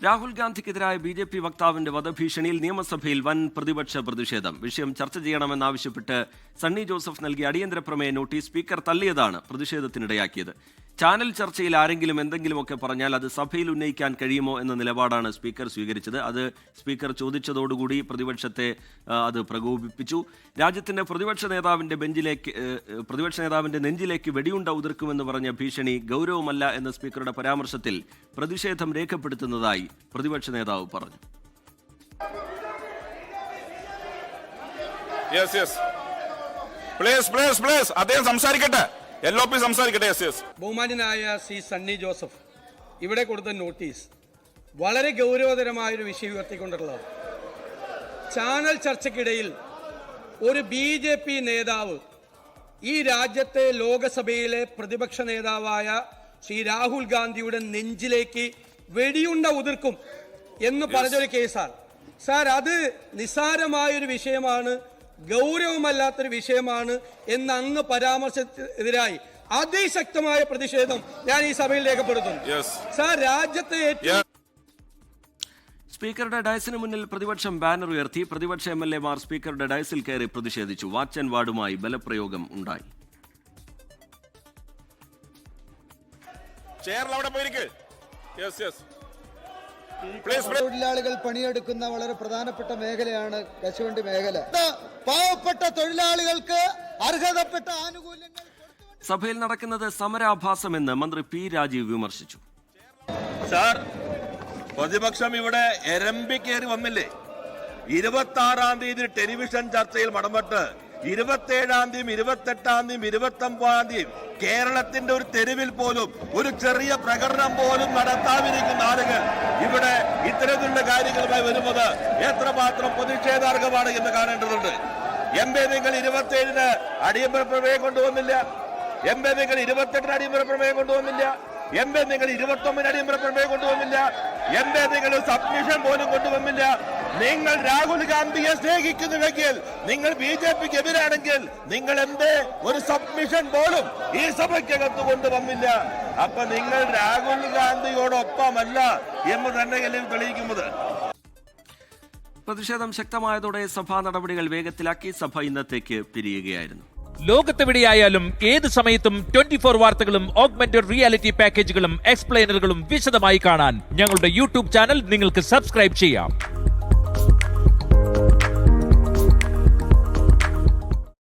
Rahul ഗാന്ധിക്കെതിരായ BJP. വക്താവിന്റെ വധഭീഷണിയിൽ നിയമസഭയിൽ വൻ പ്രതിപക്ഷ പ്രതിഷേധം. വിഷയം ചർച്ച ചെയ്യണമെന്നാവശ്യപ്പെട്ട് സണ്ണി ജോസഫ് നൽകിയ അടിയന്തര പ്രമേയ നോട്ടീസ് സ്പീക്കർ തള്ളിയതാണ് പ്രതിഷേധത്തിനിടയാക്കിയത്. ചാനൽ ചർച്ചയിൽ ആരെങ്കിലും എന്തെങ്കിലുമൊക്കെ പറഞ്ഞാൽ അത് സഭയിൽ ഉന്നയിക്കാൻ കഴിയുമോ എന്ന നിലപാടാണ് സ്പീക്കർ സ്വീകരിച്ചത്. അത് സ്പീക്കർ ചോദിച്ചതോടുകൂടി പ്രതിപക്ഷത്തെ അത് പ്രകോപിപ്പിച്ചു. രാജ്യത്തിന്റെ പ്രതിപക്ഷ നേതാവിന്റെ നെഞ്ചിലേക്ക് വെടിയുണ്ട ഉതിർക്കുമെന്ന് പറഞ്ഞ ഭീഷണി ഗൗരവമല്ല എന്ന സ്പീക്കറുടെ പരാമർശത്തിൽ പ്രതിഷേധം രേഖപ്പെടുത്തുന്നതായി പ്രതിപക്ഷ നേതാവ് പറഞ്ഞു. അദ്ദേഹം സംസാരിക്കട്ടെ. ബഹുമാന്യനായ ശ്രീ സണ്ണി ജോസഫ് ഇവിടെ കൊടുത്ത നോട്ടീസ് വളരെ ഗൗരവതരമായൊരു വിഷയം ഉയർത്തിക്കൊണ്ടുള്ളതാണ്. ചാനൽ ചർച്ചയ്ക്കിടയിൽ ഒരു ബി.ജെ.പി. നേതാവ് ഈ രാജ്യത്തെ ലോകസഭയിലെ പ്രതിപക്ഷ നേതാവായ ശ്രീ രാഹുൽ ഗാന്ധിയുടെ നെഞ്ചിലേക്ക് വെടിയുണ്ട ഉതിർക്കും എന്ന് പറഞ്ഞൊരു കേസാണ്. സാർ, അത് നിസ്സാരമായൊരു വിഷയമാണ്, ഗൗരവമല്ലാത്തൊരു വിഷയമാണ് എന്ന് അങ്ങ് പരാമർശത്തിനെതിരായി അതിശക്തമായ പ്രതിഷേധം ഞാൻ ഈ സഭയിൽ രേഖപ്പെടുത്തുന്നു. സാർ, രാജ്യത്തെ സ്പീക്കറുടെ ഡയസിന് മുന്നിൽ പ്രതിപക്ഷം ബാനർ ഉയർത്തി. പ്രതിപക്ഷ എംഎൽഎമാർ സ്പീക്കറുടെ ഡയസിൽ കയറി പ്രതിഷേധിച്ചു. വാച്ച് ആൻഡ് വാർഡുമായി ബലപ്രയോഗം ഉണ്ടായി. തൊഴിലാളികൾ പണിയെടുക്കുന്ന വളരെ പ്രധാനപ്പെട്ട മേഖലയാണ് കശുവണ്ടി മേഖല. പാവപ്പെട്ട തൊഴിലാളികൾക്ക് അർഹതപ്പെട്ട ആനുകൂല്യങ്ങൾ സഭയിൽ നടക്കുന്നത് സമരാഭാസമെന്ന് മന്ത്രി പി രാജീവ് വിമർശിച്ചു. സാർ, പ്രതിപക്ഷം ഇവിടെ എരമ്പിക്കേറി വന്നില്ലേ? 26-ാം തീയതി ടെലിവിഷൻ ചർച്ചയിൽ മടമ്പെട്ട് 27-ാം തീയതി 28-ാം തീയതി 29-ാം തീയതി കേരളത്തിന്റെ ഒരു തെരുവിൽ പോലും ഒരു ചെറിയ പ്രകടനം പോലും നടത്താതിരിക്കുന്ന ആളുകൾ ഇവിടെ ഇത്തരത്തിലുള്ള കാര്യങ്ങളുമായി വരുന്നത് എത്രമാത്രം പ്രതിഷേധാർഹമാണ് എന്ന് കാണേണ്ടതുണ്ട്. നിങ്ങൾ 27-ന് അടിയന്തര പ്രമേയം കൊണ്ടുവന്നില്ല. നിങ്ങൾ 28-ന് അടിയന്തര പ്രമേയം കൊണ്ടുവന്നില്ല. നിങ്ങൾ 29-ന് അടിയന്തര പ്രമേയം കൊണ്ടുവന്നില്ല. നിങ്ങൾ സബ്മിഷൻ പോലും കൊണ്ടുവന്നില്ല. നിങ്ങൾ രാഹുൽ ഗാന്ധിയെ സ്നേഹിക്കുന്നുവെങ്കിൽ, നിങ്ങൾ ബി.ജെ.പിക്ക് എതിരാണെങ്കിൽ നിങ്ങൾ എന്തേ ഒരു സബ്മിഷൻ പോലും ഈ സഭയ്ക്കകത്ത് കൊണ്ടുവന്നില്ല? അപ്പൊ നിങ്ങൾ രാഹുൽ ഗാന്ധിയോടൊപ്പമല്ല എന്ന് തന്നെയല്ലേ തെളിയിക്കുന്നത്? പ്രതിഷേധം ശക്തമായതോടെ സഭാ നടപടികൾ വേഗത്തിലാക്കി സഭ ഇന്നത്തേക്ക് പിരിയുകയായിരുന്നു. ലോകത്തെവിടെയായാലും ഏത് സമയത്തും 24 വാർത്തകളും ഓഗ്മെന്റഡ് റിയാലിറ്റി പാക്കേജുകളും എക്സ്പ്ലെയിനറുകളും വിശദമായി കാണാൻ ഞങ്ങളുടെ യൂട്യൂബ് ചാനൽ നിങ്ങൾക്ക് സബ്സ്ക്രൈബ് ചെയ്യാം.